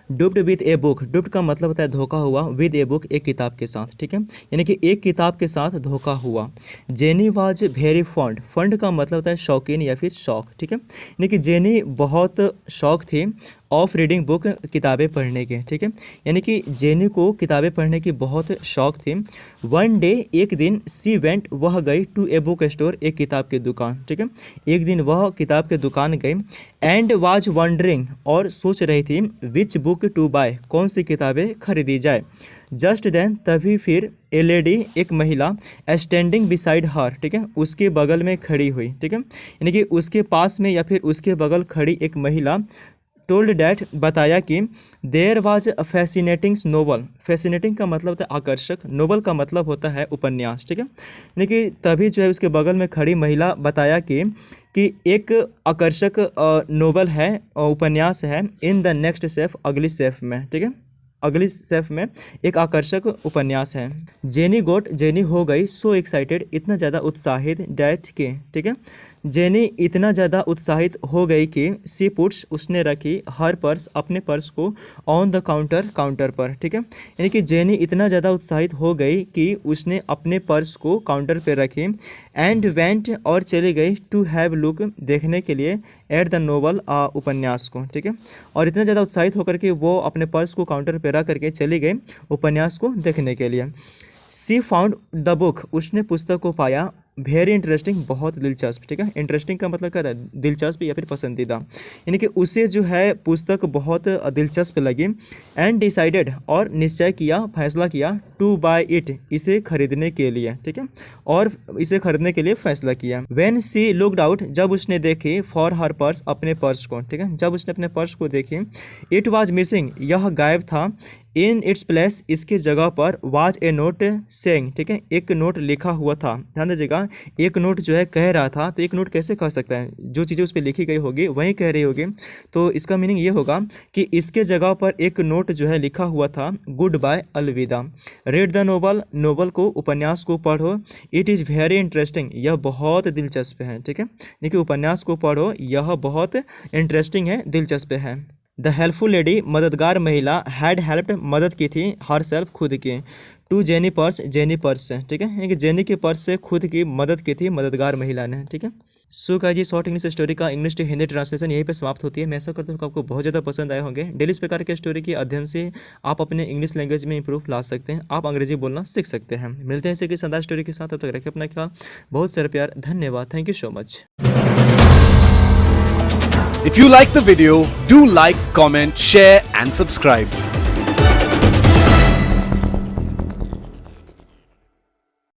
डुप्ड with a book, डुप्ड का मतलब होता है धोखा हुआ, विद ए बुक एक किताब के साथ, ठीक है, यानी कि एक किताब के साथ धोखा हुआ। Jenny was very fond, fund का मतलब होता है शौकीन या फिर शौक, ठीक है, यानी कि जेनी बहुत शौक थी ऑफ रीडिंग बुक, किताबें पढ़ने के, ठीक है, यानी कि जेनी को किताबें पढ़ने की बहुत शौक थी। वन डे, एक दिन, सी वेंट, वह गई, टू ए बुक स्टोर, एक किताब की दुकान, ठीक है, एक दिन वह किताब की दुकान गई। एंड वाज वंडरिंग, और सोच रही थी, विच बुक टू बाय, कौन सी किताबें खरीदी जाए। जस्ट देन, तभी फिर, ए लेडी, एक महिला, स्टैंडिंग बिसाइड हर, ठीक है, उसके बगल में खड़ी हुई, ठीक है, यानी कि उसके पास में या फिर उसके बगल खड़ी एक महिला, टोल्ड डैट, बताया कि there was a fascinating novel, fascinating का मतलब होता है आकर्षक, नोवल का मतलब होता है उपन्यास, ठीक है, यानी कि तभी जो है उसके बगल में खड़ी महिला बताया कि एक आकर्षक नोवेल है, उपन्यास है, इन द नेक्स्ट शेफ, अगली शेफ में, ठीक है, अगली शेफ में एक आकर्षक उपन्यास है। जेनी गोट, जेनी हो गई, सो एक्साइटेड, इतना ज़्यादा उत्साहित, डैट के, ठीक है, जेनी इतना ज़्यादा उत्साहित हो गई कि सी पुट्स, उसने रखी, हर पर्स, अपने पर्स को, ऑन द काउंटर, काउंटर पर, ठीक है, यानी कि जेनी इतना ज़्यादा उत्साहित हो गई कि उसने अपने पर्स को काउंटर पर रखी। एंड वेंट, और चली गई, टू हैव लुक, देखने के लिए, एट द नोवल, उपन्यास को, ठीक है, और इतना ज़्यादा उत्साहित होकर के वो अपने पर्स को काउंटर पर रख करके चली गई उपन्यास को देखने के लिए। सी फाउंड द बुक, उसने पुस्तक को पाया, वेरी इंटरेस्टिंग, बहुत दिलचस्प, ठीक है, इंटरेस्टिंग का मतलब क्या था, दिलचस्प या फिर पसंदीदा, यानी कि उसे जो है पुस्तक बहुत दिलचस्प लगी। एंड डिसाइडेड, और निश्चय किया, फैसला किया, टू बाय इट, इसे खरीदने के लिए, ठीक है, और इसे खरीदने के लिए फैसला किया। व्हेन सी लुक्ड आउट, जब उसने देखी, फॉर हर पर्स, अपने पर्स को, ठीक है, जब उसने अपने पर्स को देखी, इट वाज मिसिंग, यह गायब था, इन इट्स प्लेस, इसके जगह पर, वाज ए नोट सेइंग, ठीक है, एक नोट लिखा हुआ था, ध्यान दीजिएगा, एक नोट जो है कह रहा था, तो एक नोट कैसे कह सकता है, जो चीज़ें उस पर लिखी गई होगी वही कह रही होगी, तो इसका मीनिंग ये होगा कि इसके जगह पर एक नोट जो है लिखा हुआ था, गुड बाय, अलविदा। रीड द नोवल, नोवल को, उपन्यास को पढ़ो, इट इज़ वेरी इंटरेस्टिंग, यह बहुत दिलचस्प है, ठीक है, देखिए उपन्यास को पढ़ो, यह बहुत इंटरेस्टिंग है, दिलचस्प है। द हेल्पफुल लेडी, मददगार महिला, हैड हेल्प्ड, मदद की थी, हर सेल्फ, खुद की, टू जेनी पर्स, जेनी पर्स से, ठीक है, यानी कि जेनी के पर्स से खुद की मदद की थी मददगार महिला ने, ठीक है। सो गाइस, ये शॉर्ट इंग्लिश स्टोरी का इंग्लिश टू हिंदी ट्रांसलेशन यहीं पे समाप्त होती है। मैं ऐसा करता हूँ कि आपको बहुत ज़्यादा पसंद आए होंगे। डेली इस प्रकार के स्टोरी के अध्ययन से आप अपने इंग्लिश लैंग्वेज में इंप्रूव ला सकते हैं, आप अंग्रेजी बोलना सीख सकते हैं। मिलते हैं ऐसे की शानदार स्टोरी के साथ, तब तक रखिए अपना ख्याल, बहुत सारा प्यार, धन्यवाद, thank you so much. If you like the video, do like, comment, share and subscribe.